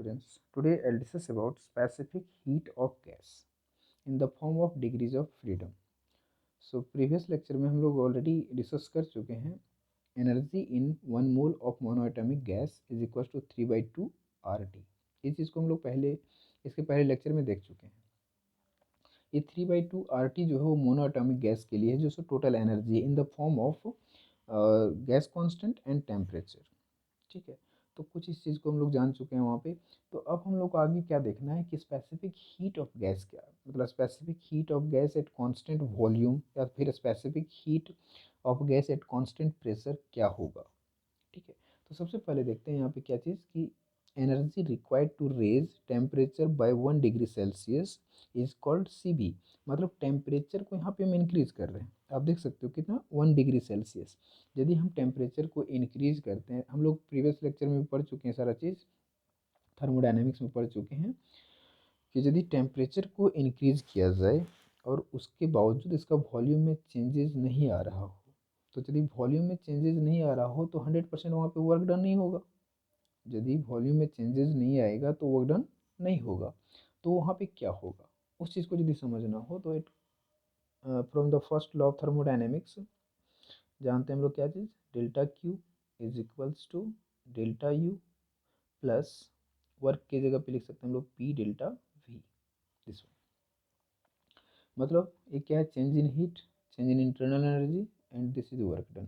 students, today I'll discuss about specific heat of gas in the form of degrees of freedom. So previous lecture में हम लोग already discuss कर चुके हैं energy in 1 mole of monoatomic gas is equal to 3/2 RT। इस चीज़ को हम लोग इसके पहले लेक्चर में देख चुके हैं। ये 3/2 RT जो है वो मोनोएटॉमिक गैस के लिए है, जो टोटल एनर्जी है in the form of gas constant and temperature. ठीक है, तो कुछ इस चीज़ को हम लोग जान चुके हैं वहाँ पे। तो अब हम लोग को आगे क्या देखना है कि स्पेसिफिक हीट ऑफ गैस क्या है, मतलब specific heat of gas at constant volume या फिर specific heat of gas at constant pressure क्या होगा। ठीक है, तो सबसे पहले देखते हैं यहाँ पे क्या चीज़ कि energy required to raise temperature by 1 degree Celsius is called CB। मतलब टेम्परेचर को यहाँ पे हम इंक्रीज कर रहे हैं, आप देख सकते हो कितना 1 डिग्री सेल्सियस। यदि हम टेम्परेचर को इंक्रीज करते हैं, हम लोग प्रीवियस लेक्चर में पढ़ चुके हैं सारा चीज़, थर्मोडायनेमिक्स में पढ़ चुके हैं कि यदि टेम्परेचर को इंक्रीज किया जाए और उसके बावजूद इसका वॉल्यूम में चेंजेस नहीं आ रहा हो, तो यदि वॉल्यूम में चेंजेस नहीं आ रहा हो तो 100% वहाँ पे वर्क डन नहीं होगा। यदि वॉल्यूम में चेंजेस नहीं आएगा तो वर्क डन नहीं होगा। तो वहाँ पे क्या होगा, उस चीज़ को यदि समझना हो तो it from the first law of thermodynamics जानते हैं हम लोग क्या चीज़, delta Q is equals to delta U plus work की जगह पे लिख सकते हैं हम लोग P डेल्टा V। दिस मतलब ये क्या है, change in heat, change in internal energy and this is work done,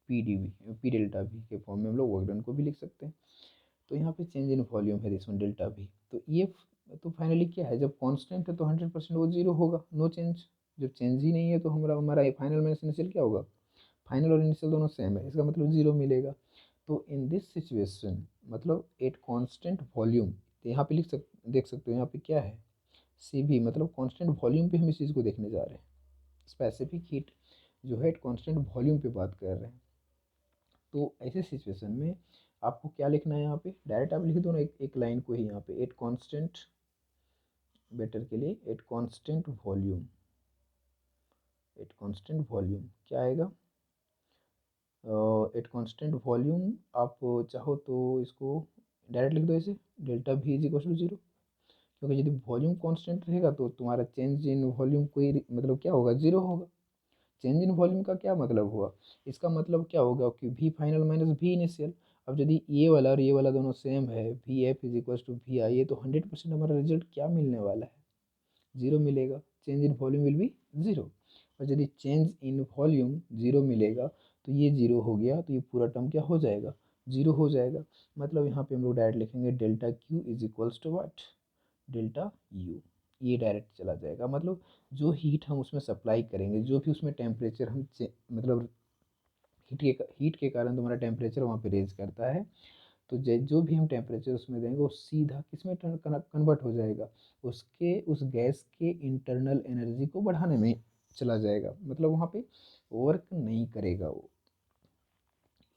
P delta V के फॉर्म में हम लोग वर्क डन को भी लिख सकते हैं। तो यहाँ पे चेंज इन वॉल्यूम है दिस वन डेल्टा V। तो ये तो फाइनली क्या है, जब कांस्टेंट है तो 100% वो जीरो होगा, नो चेंज। जब चेंज ही नहीं है तो हमारा फाइनल माइनस इनिशियल क्या होगा, फाइनल और इनिशियल दोनों सेम है, इसका मतलब जीरो मिलेगा। तो इन दिस सिचुएशन मतलब एट कांस्टेंट वॉल्यूम, तो यहाँ पे देख सकते हो यहाँ पे क्या है CB, मतलब कांस्टेंट वॉल्यूम पे हम इस चीज़ को देखने जा रहे हैं। स्पेसिफिक हीट जो है कांस्टेंट वॉल्यूम पे बात कर रहे हैं। तो ऐसे सिचुएशन में आपको क्या लिखना है, यहाँ पे डायरेक्ट आप लिख दो ना एक लाइन को ही यहाँ पे, एट कांस्टेंट, बेटर के लिए eight constant volume, eight constant volume क्या आएगा, एट कांस्टेंट वॉल्यूम आप चाहो तो इसको डायरेक्ट लिख दो ऐसे, delta V is equal to zero. क्योंकि यदि वॉल्यूम कांस्टेंट रहेगा तो तुम्हारा चेंज इन वॉल्यूम कोई मतलब क्या होगा, जीरो होगा। चेंज इन वॉल्यूम का क्या मतलब हुआ, इसका मतलब क्या होगा कि V final minus V initial. अब यदि ये वाला और ये वाला दोनों सेम है, VF is equal to VI, तो 100% हमारा रिजल्ट क्या मिलने वाला है, जीरो मिलेगा। Change in volume will be zero. और यदि चेंज इन वॉल्यूम जीरो मिलेगा तो ये जीरो हो गया, तो ये पूरा टर्म क्या हो जाएगा, जीरो हो जाएगा। मतलब यहाँ पे हम लोग डायरेक्ट लिखेंगे delta Q is equals to what, delta U. ये डायरेक्ट चला जाएगा, मतलब जो हीट हम उसमें सप्लाई करेंगे, जो भी उसमें टेम्परेचर हम मतलब हीट के कारण तुम्हारा टेम्परेचर वहाँ पे रेज करता है, तो जो भी हम टेम्परेचर उसमें देंगे वो सीधा किस में कन्वर्ट हो जाएगा, उस गैस के इंटरनल एनर्जी को बढ़ाने में चला जाएगा। मतलब वहाँ पे वर्क नहीं करेगा वो।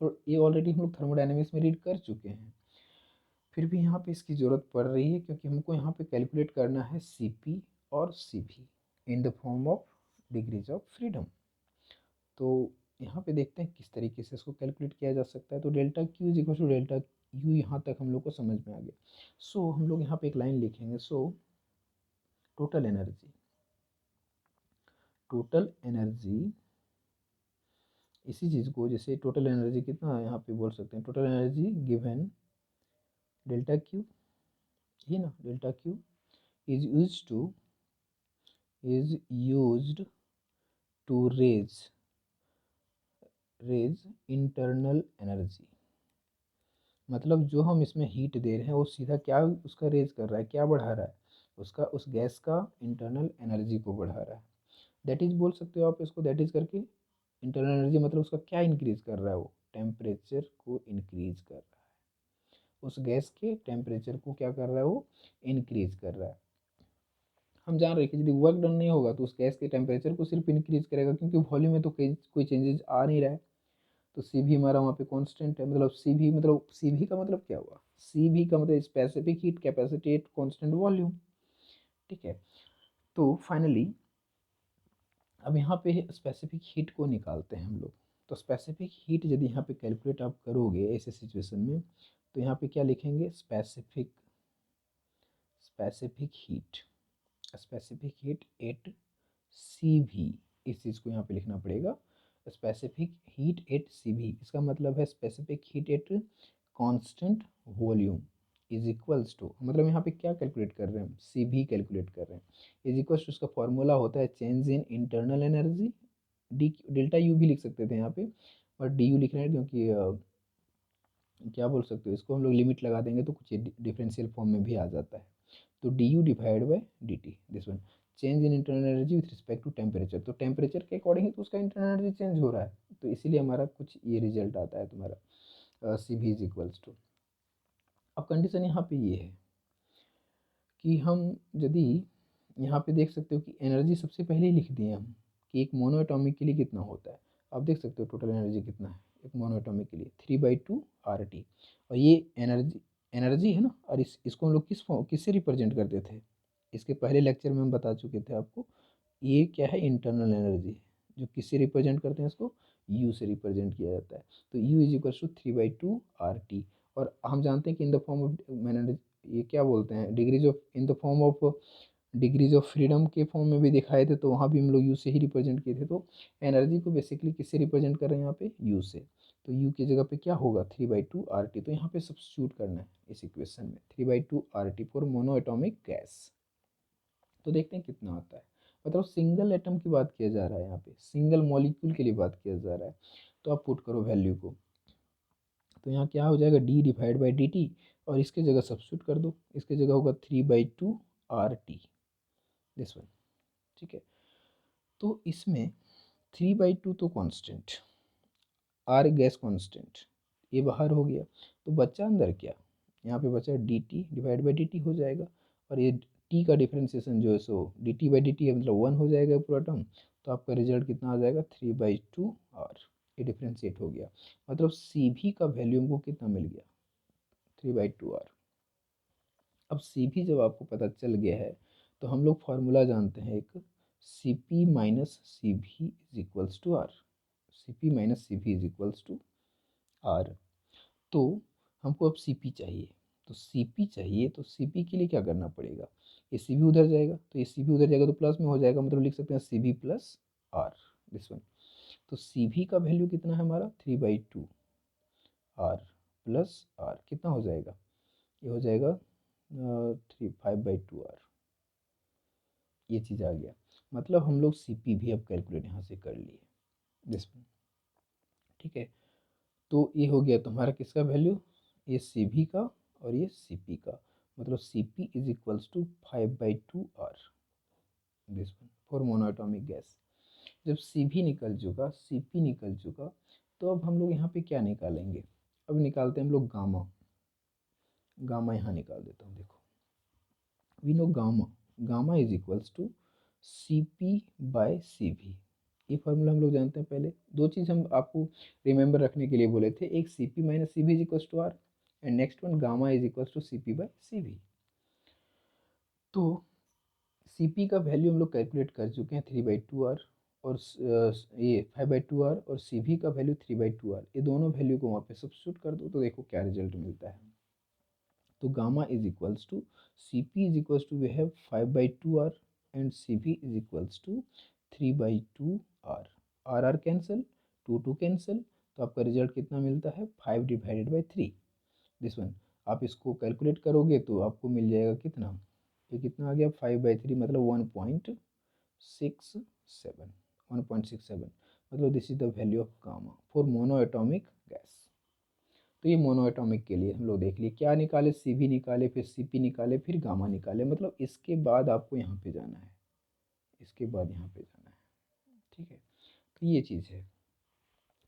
और ये ऑलरेडी हम लोग थर्मोडायनेमिक्स में रीड कर चुके हैं, फिर भी यहाँ पे इसकी ज़रूरत पड़ रही है क्योंकि हमको यहाँ पे कैलकुलेट करना है CP और CV in the form of degrees of freedom. तो यहाँ पे देखते हैं किस तरीके से इसको कैलकुलेट किया जा सकता है। तो delta Q is equal to delta U, यहाँ तक हम लोग को समझ में आ गया। सो हम लोग यहाँ पे एक लाइन लिखेंगे, so total energy, total energy इसी चीज़ को, जैसे टोटल एनर्जी कितना यहाँ पे बोल सकते हैं, total energy given delta Q, ही ना, delta Q is used to raise internal energy. मतलब जो हम इसमें हीट दे रहे हैं वो सीधा क्या उसका रेज कर रहा है, क्या बढ़ा रहा है, उसका उस गैस का इंटरनल एनर्जी को बढ़ा रहा है। दैट इज बोल सकते हो आप इसको, दैट इज करके इंटरनल एनर्जी मतलब उसका क्या इंक्रीज कर रहा है, वो टेम्परेचर को इंक्रीज कर रहा है, उस गैस के टेम्परेचर को क्या कर रहा है, वो इंक्रीज कर रहा है। हम जान रहे हैं कि यदि वर्क डन नहीं होगा तो उस गैस के टेम्परेचर को सिर्फ इंक्रीज करेगा, क्योंकि वॉल्यूम में तो कोई चेंजेस आ नहीं रहा है। तो CB हमारा वहाँ पे कांस्टेंट है, मतलब CB का मतलब क्या हुआ, CB का मतलब specific heat capacity at constant volume. ठीक है, तो फाइनली अब यहाँ पे स्पेसिफिक हीट को निकालते हैं हम लोग। तो स्पेसिफिक हीट यदि यहाँ पे कैलकुलेट आप करोगे ऐसे सिचुएशन में, तो यहाँ पे क्या लिखेंगे, specific specific heat eight CV, इस चीज़ को यहाँ पे लिखना पड़ेगा, स्पेसिफिक हीट एट CV। इसका मतलब है specific heat at constant volume is equals to, मतलब यहाँ पे क्या कैलकुलेट कर रहे हैं हम, CV कैलकुलेट कर रहे हैं, इज इक्वल्स टू, उसका फॉर्मूला होता है change in internal energy, delta U भी लिख सकते थे यहाँ पे, और DU लिख रहे हैं क्योंकि क्या बोल सकते हो इसको, हम लोग लिमिट लगा देंगे तो कुछ डिफरेंशियल फॉर्म में भी आ जाता है। तो DU divide by DT, this one, change in internal energy with respect to temperature, तो टेम्परेचर के अकॉर्डिंग ही तो उसका इंटरनल एनर्जी चेंज हो रहा है, तो इसीलिए हमारा कुछ ये रिजल्ट आता है तुम्हारा CV इज इक्वल्स टू। अब कंडीशन यहाँ पे ये है कि हम यदि यहाँ पे देख सकते हो कि एनर्जी सबसे पहले ही लिख दिए हम कि एक मोनो एटॉमिक के लिए कितना होता है। आप देख सकते हो टोटल एनर्जी कितना है एक मोनो एटॉमिक के लिए, 3/2 RT, और ये एनर्जी है ना, और इसको हम लोग किससे रिप्रेजेंट करते थे, इसके पहले लेक्चर में हम बता चुके थे आपको, ये क्या है इंटरनल एनर्जी, जो किससे रिप्रेजेंट करते हैं इसको, U से रिप्रेजेंट किया जाता है। तो U is equal to 3/2 RT, और हम जानते हैं कि इन द फॉर्म ऑफ, मैंने ये क्या बोलते हैं, degrees of, in the form of degrees of freedom के फॉर्म में भी दिखाए थे, तो वहाँ भी हम लोग यू से ही रिप्रेजेंट किए थे। तो एनर्जी को बेसिकली किससे रिप्रेजेंट कर रहे हैं यहाँ पे, यू से, तो यू की जगह पे क्या होगा 3/2 RT, तो यहाँ पे सब्स्टिट्यूट करना है इस इक्वेशन में 3/2 RT for mono atomic gas. तो देखते हैं कितना आता है, मतलब सिंगल एटम की बात किया जा रहा है यहाँ पे, सिंगल मॉलिक्यूल के लिए बात किया जा रहा है। तो आप पुट करो वैल्यू को, तो यहाँ क्या हो जाएगा D डिवाइड बाई DT, और इसके जगह सब्स्टिट्यूट कर दो, इसके जगह होगा 3/2 RT, दिस वन, ठीक है। तो इसमें 3/2 तो कांस्टेंट, R गैस कांस्टेंट, ये बाहर हो गया, तो बच्चा अंदर क्या, यहाँ पे बचा DT डिवाइड बाई DT हो जाएगा, और ये T का डिफ्रेंसिएशन जो है सो DT/DT है, मतलब 1 हो जाएगा पूरा टर्म, तो आपका रिजल्ट कितना आ जाएगा 3/2 R, ये डिफ्रेंशिएट हो गया, मतलब CV का वैल्यू हमको कितना मिल गया 3/2 R। अब CV जब आपको पता चल गया है, तो हम लोग फार्मूला जानते हैं एक, CP minus CV is equals to R, CP minus CV is equals to R। तो हमको अब CP चाहिए, तो CP चाहिए, तो CP के लिए क्या करना पड़ेगा, ये CV उधर जाएगा, तो ये CV उधर जाएगा तो प्लस में हो जाएगा, मतलब लिख सकते हैं CV plus R, this one. तो CV का वैल्यू कितना है हमारा 3/2 R प्लस R, कितना हो जाएगा, ये हो जाएगा 5/2 R, ये चीज़ आ गया, मतलब हम लोग CP भी अब कैलकुलेट यहाँ से कर लिए, दिस वन, ठीक है। तो ये हो गया तुम्हारा किसका वैल्यू, ये CV का और ये CP का, मतलब CP is equals to 5/2 R, this one for monoatomic gas. जब CV निकल चुका, CP निकल चुका, तो अब हम लोग यहाँ पे क्या निकालेंगे, अब निकालते हैं हम लोग गामा, गामा यहाँ निकाल देता हूँ, देखो we know gamma, gamma is equals to CP/CV, ये फार्मूला हम लोग जानते हैं। पहले दो चीज़ हम आपको रिमेंबर रखने के लिए बोले थे, एक CP minus CV is equals to R, and next one gamma is equals to CP/CV। तो CP का वैल्यू हम लोग कैलकुलेट कर चुके हैं 3/2 R, और ये 5/2 R, और CV का वैल्यू 3/2 R, ये दोनों वैल्यू को वहाँ पे सब्स्टिट्यूट कर दो, तो देखो क्या रिजल्ट मिलता है। तो gamma is equals to CP is equals to we have 5/2 R, and CV is equals to 3/2 R, R cancel, 2 cancel, तो आपका रिजल्ट कितना मिलता है 5 डिवाइडेड बाई 3, दिस वन। आप इसको कैलकुलेट करोगे तो आपको मिल जाएगा कितना, ये कितना आ गया 5/3, मतलब 1.67, 1.67, मतलब this is the value of gamma for mono atomic gas. तो ये मोनो एटॉमिक के लिए हम लोग देख लिए, क्या निकाले, CV निकाले, फिर CP निकाले, फिर गामा निकाले, मतलब इसके बाद आपको यहाँ पे जाना है, इसके बाद यहाँ पे जाना है, ठीक है। तो ये चीज़ है,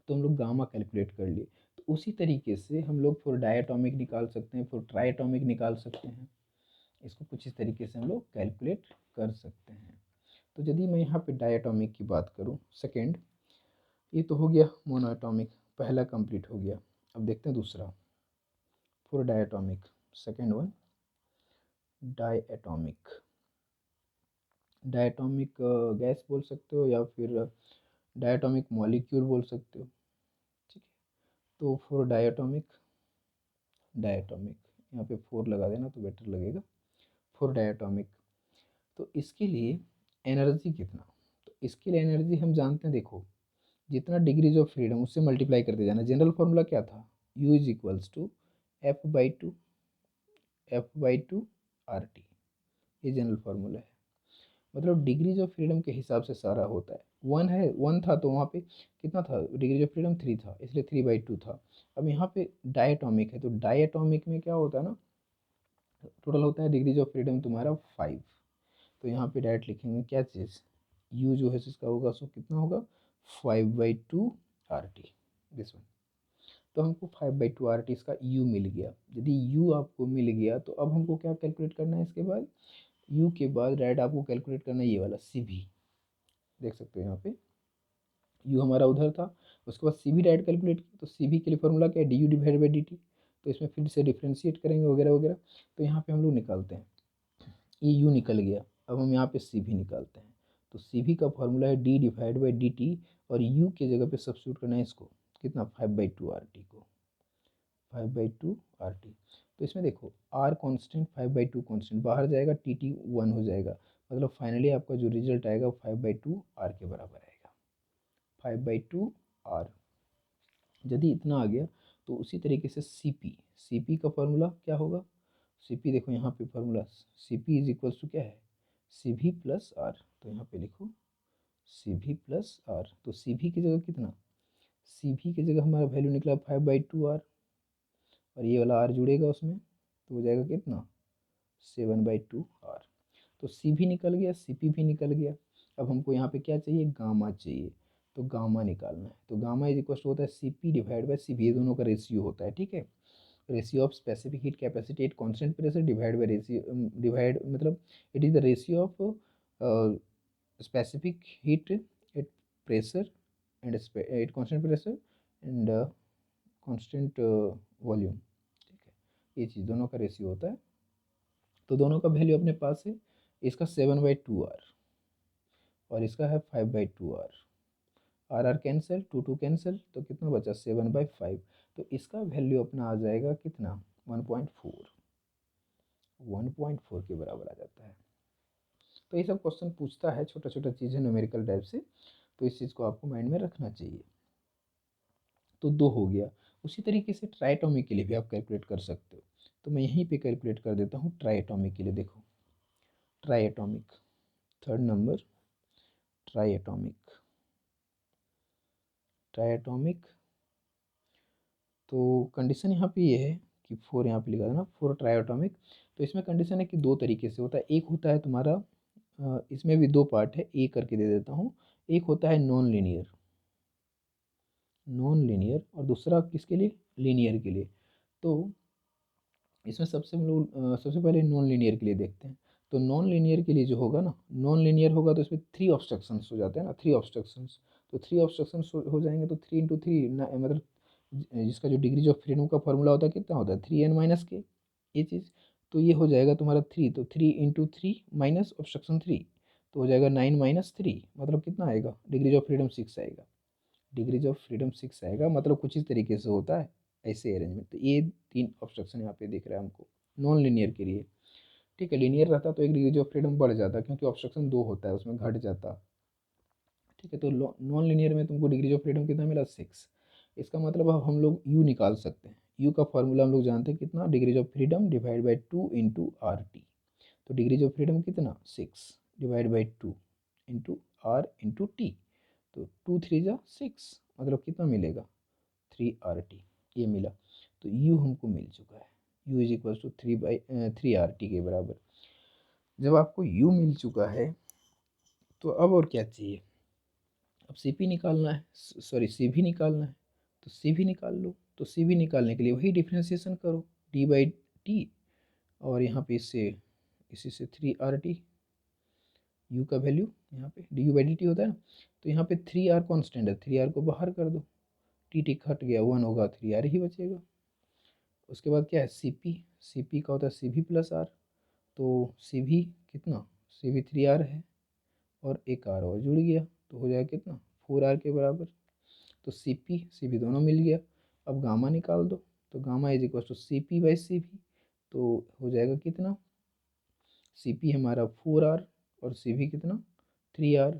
तो हम लोग गामा कैलकुलेट कर लिए, तो उसी तरीके से हम लोग फॉर डायटोमिक निकाल सकते हैं, फॉर ट्राइटोमिक निकाल सकते हैं, इसको कुछ इस तरीके से हम लोग कैलकुलेट कर सकते हैं। तो यदि मैं यहाँ पे डायटोमिक की बात करूँ, सेकेंड, ये तो हो गया मोनोएटॉमिक, पहला कंप्लीट हो गया। अब देखते हैं दूसरा, for diatomic, second one diatomic, diatomic gas बोल सकते हो या फिर डायटोमिक मॉलिक्यूल बोल सकते हो, ठीक है। तो फॉर डायटोमिक, डायटोमिक यहाँ पे 4 लगा देना तो बेटर लगेगा, 4 डायटोमिक। तो इसके लिए एनर्जी कितना, तो इसके लिए एनर्जी हम जानते हैं, देखो जितना डिग्रीज ऑफ फ्रीडम उससे मल्टीप्लाई करते जाना। जनरल फार्मूला क्या था, U is equals to F/2 RT, ये जनरल फार्मूला है। मतलब डिग्रीज ऑफ फ्रीडम के हिसाब से सारा होता है। 1 था तो वहाँ पे कितना था, डिग्रीज ऑफ फ्रीडम 3 था, इसलिए 3/2 था। अब यहाँ पे डायटोमिक है, तो डायटोमिक में क्या होता है ना, टोटल होता है डिग्रीज ऑफ फ्रीडम तुम्हारा 5। तो यहाँ पे डायरेक्ट लिखेंगे क्या चीज़, U जो है इसका होगा, सो कितना होगा 5/2 RT, दिस वन। तो हमको 5/2 RT इसका U मिल गया। यदि U आपको मिल गया तो अब हमको क्या कैलकुलेट करना है, इसके बाद U के बाद डायरेक्ट आपको कैलकुलेट करना है ये वाला CV। देख सकते हो यहाँ पे U हमारा उधर था, उसके बाद CV डायरेक्ट कैलकुलेट किया। तो CV के लिए फॉर्मूला क्या है, du/dt। तो इसमें फिर से डिफ्रेंशिएट करेंगे वगैरह वगैरह। तो यहाँ पे हम लोग निकालते हैं, ये U निकल गया। अब हम यहाँ पे CV निकालते हैं। तो CV का फॉर्मूला है d/dt, और U की जगह पे सब्स्टिट्यूट करना है इसको, कितना 5/2 RT को, 5/2 RT। तो इसमें देखो R कॉन्स्टेंट, 5/2 कॉन्स्टेंट, बाहर जाएगा TT 1 हो जाएगा। मतलब फाइनली आपका जो रिजल्ट आएगा 5/2 R के बराबर आएगा, 5/2 R। यदि इतना आ गया तो उसी तरीके से CP का फॉर्मूला क्या होगा, CP देखो यहाँ पे formula, CP is equals to क्या है, CV प्लस R। तो यहाँ पे लिखो CV प्लस R। तो CV की जगह कितना, CV की जगह हमारा वैल्यू निकला 5/2 R, और ये वाला R जुड़ेगा उसमें, तो हो जाएगा कितना 7/2 R। तो C भी निकल गया, CP भी निकल गया। अब हमको यहाँ पे क्या चाहिए, गामा चाहिए। तो गामा निकालना है। तो गामा इज इक्वल होता है CP/CV, ये दोनों का रेशियो होता है, ठीक है। Ratio of specific heat capacity at constant pressure divide by ratio, divide मतलब it is the ratio of specific heat at pressure and at constant pressure and constant volume, ठीक है। ये चीज़ दोनों का रेशियो होता है। तो दोनों का वैल्यू अपने पास है, इसका 7/2 R और इसका है 5/2 R कैंसिल, 2 कैंसिल, तो कितना बचा 7/5। तो इसका वैल्यू अपना आ जाएगा कितना 1.4, 1.4 के बराबर आ जाता है। तो ये सब क्वेश्चन पूछता है, छोटा छोटा चीज़ें न्यूमेरिकल टाइप से, तो इस चीज़ को आपको माइंड में रखना चाहिए। तो 2 हो गया। उसी तरीके से ट्राइटोमिक के लिए भी आप कैलकुलेट कर सकते हो। तो मैं यहीं पे कैलकुलेट कर देता हूँ ट्राइटोमिक के लिए। देखो ट्राइएटोमिक, थर्ड नंबर ट्राइएटोमिक, ट्राइएटोमिक। तो कंडीशन यहाँ पे ये है कि 4 यहाँ पे लिखा था ना, 4 ट्राइएटोमिक। तो इसमें कंडीशन है कि 2 तरीके से होता है। एक होता है तुम्हारा इसमें भी 2 पार्ट है, ए करके दे देता हूँ। एक होता है नॉन लीनियर, नॉन लीनियर, और दूसरा किसके लिए, लीनियर के लिए। तो इसमें सबसे हम लोग सबसे पहले नॉन लीनियर के लिए देखते हैं। तो नॉन लीनियर के लिए जो होगा ना, नॉन लीनियर होगा तो इसमें 3 ऑब्स्ट्रक्शंस हो जाते हैं ना, 3 ऑब्स्ट्रक्शंस। तो 3 ऑब्स्ट्रक्शंस हो जाएंगे तो 3 × 3 मतलब जिसका जो डिग्रीज ऑफ फ्रीडम का फॉर्मूला होता है कितना होता है 3n - k, ये चीज़। तो ये हो जाएगा तुम्हारा 3, तो 3 × 3 माइनस ऑब्स्ट्रक्शन 3, तो हो जाएगा 9 - 3, मतलब कितना आएगा, डिग्रीज ऑफ फ्रीडम 6 आएगा। डिग्रीज ऑफ फ्रीडम 6 आएगा, मतलब कुछ इस तरीके से होता है ऐसे अरेंजमेंट। तो ये 3 ऑब्स्ट्रक्शन यहाँ पे दिख रहा है हमको नॉन लीनियर के लिए, ठीक है। लीनियर रहता तो एक डिग्री ऑफ फ्रीडम बढ़ जाता, क्योंकि ऑब्स्ट्रक्शन 2 होता है उसमें घट जाता, ठीक है। तो नॉन लीनियर में तुमको डिग्री ऑफ फ्रीडम कितना मिला 6। इसका मतलब अब हम लोग यू निकाल सकते हैं। यू का फॉर्मूला हम लोग जानते हैं कितना, degrees of freedom divide by 2 × RT। तो डिग्रीज ऑफ फ्रीडम कितना 6 डिवाइड बाई 2 × R × T। तो 2 3 जा 6, मतलब कितना मिलेगा 3RT, ये मिला। तो U हमको मिल चुका है, U is equal to 3/3RT के बराबर। जब आपको U मिल चुका है तो अब और क्या चाहिए, अब CP निकालना है, सॉरी CV निकालना है। तो CV निकाल लो। तो CV निकालने के लिए वही डिफ्रेंसिएशन करो, d/t, और यहाँ पे इससे इसी से 3RT, U का वैल्यू यहाँ पे du/dt होता है ना। तो यहाँ पे 3R कॉन्स्टेंट है, 3R को बाहर कर दो, टी हट गया, 1 होगा, 3R ही बचेगा। उसके बाद क्या है CP का होता है CV प्लस R। तो CV कितना, CV 3R है, और एक R और जुड़ गया, तो हो जाएगा कितना 4R के बराबर। तो CV दोनों मिल गया। अब गामा निकाल दो। तो gamma is equal to CP/CV, तो हो जाएगा कितना सी पी हमारा 4R और सी भी कितना 3R,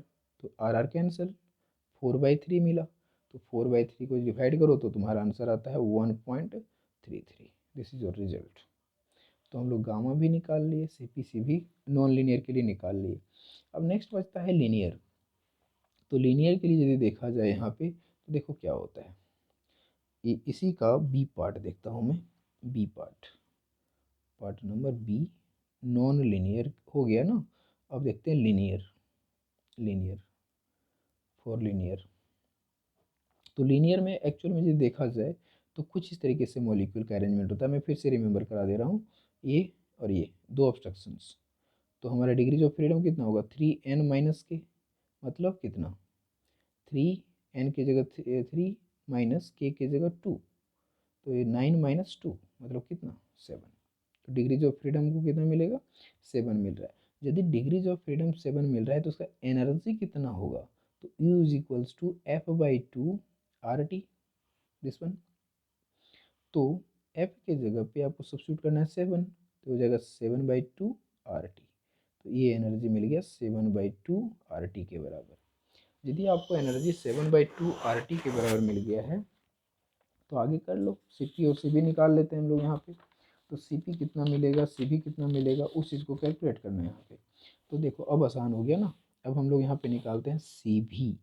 तो आर कैंसिल, 4/3 मिला, तो 4/3 को डिवाइड करो तो तुम्हारा आंसर आता है 1.33। This is your result. तो हम लोग गामा भी निकाल लिए, सी भी नॉन लीनियर के लिए निकाल लिए। अब नेक्स्ट बचता है लीनियर। तो लीनियर के लिए यदि देखा जाए यहाँ पे तो देखो क्या होता है, इसी का बी पार्ट देखता हूँ मैं, B part number B, non linear हो गया ना। अब देखते हैं लीनियर फॉर लीनियर। तो लीनियर में एक्चुअल में यदि देखा जाए तो कुछ इस तरीके से मॉलिक्यूल का अरेंजमेंट होता है। मैं फिर से रिमेंबर करा दे रहा हूँ, ये और ये दो ऑब्स्ट्रक्शंस। तो हमारा डिग्रीज ऑफ फ्रीडम कितना होगा 3n-k, मतलब कितना 3n की जगह 3 माइनस k की जगह 2, तो ये 9 - 2 मतलब कितना 7। तो डिग्रीज ऑफ फ्रीडम को कितना मिलेगा 7 मिल रहा है। यदि डिग्रीज ऑफ फ्रीडम 7 मिल रहा है तो उसका एनर्जी कितना होगा, तो U is equals to F/2 RT, this one. तो F के जगह पे आपको सब्स्टिट्यूट करना है 7, तो हो जाएगा 7/2 RT। तो ये एनर्जी मिल गया 7/2 RT के बराबर। यदि आपको एनर्जी 7/2 RT के बराबर मिल गया है तो आगे कर लो, Cp और Cv निकाल लेते हैं हम लोग यहाँ पे। तो Cp कितना मिलेगा, Cv कितना मिलेगा, उस चीज़ को कैलकुलेट करना है यहाँ पे। तो देखो अब आसान हो गया ना। अब हम लोग यहाँ पे निकालते हैं Cv,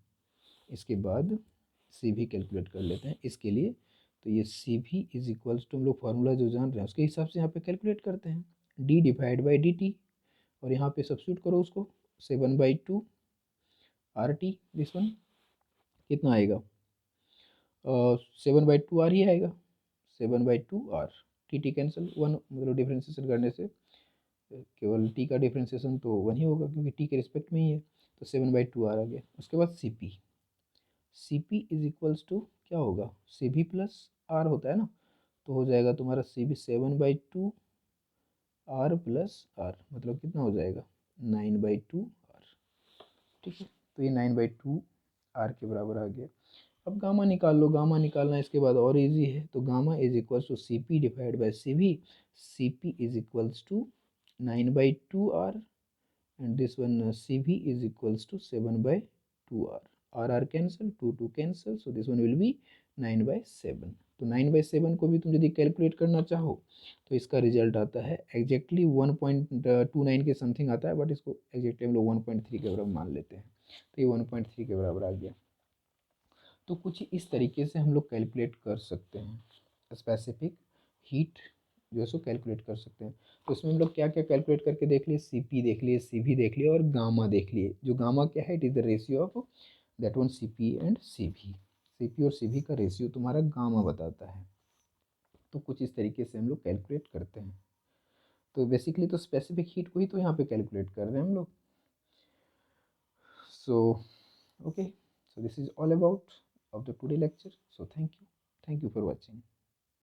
इसके बाद Cv कैलकुलेट कर लेते हैं इसके लिए। तो ये Cv इज इक्वल्स टू, हम लोग फार्मूला जो जान रहे हैं उसके हिसाब से यहाँ पे कैलकुलेट करते हैं, d/dt, और यहाँ पे सब्स्टिट्यूट करो उसको 7/2 RT, दिस वन कितना आएगा 7/2 R ही आएगा, 7/2 R। टी कैंसिल, वन मतलब डिफ्रेंशिएशन करने से केवल टी का डिफ्रेंशिएशन तो वन ही होगा क्योंकि टी के रिस्पेक्ट में ही है। तो 7/2 R आ गया। उसके बाद C P is equals to क्या होगा, सी भी प्लस आर होता है ना, तो हो जाएगा तुम्हारा सी भी 7/2 R प्लस आर, मतलब कितना हो जाएगा 9/2 R। ठीक है, तो ये 9/2 R के बराबर आ गया। अब गामा निकाल लो, गामा निकालना इसके बाद और इजी है। तो gamma is equals to C P divide by C V, C P is equals to 9/2 R and this one CV is equals to 7/2 R. R cancel, 2 cancel, so this one will be 9/7। तो 9/7 को भी तुम यदि calculate करना चाहो तो इसका result आता है एग्जैक्टली 1.29 के समथिंग आता है, बट इसको एग्जैक्टली हम लोग 1.3 के बराबर मान लेते हैं। तो ये 1.3 के बराबर आ गया। तो कुछ इस तरीके से हम लोग कैलकुलेट कर सकते हैं स्पेसिफिक हीट जो है सो कैलकुलेट कर सकते हैं। तो इसमें हम लोग क्या क्या कैलकुलेट करके देख लिए, सी पी देख लिए, सी भी देख लिए और गामा देख लिए। जो गामा क्या है, it is the ratio of that one C P and C भी। सी पी और सी भी का रेशियो तुम्हारा गामा बताता है। तो कुछ इस तरीके से हम लोग कैलकुलेट करते हैं। तो बेसिकली तो स्पेसिफिक हीट को ही तो यहाँ पे कैलकुलेट कर रहे हैं हम लोग। So okay, so this is all about of the today lecture. So thank you for watching.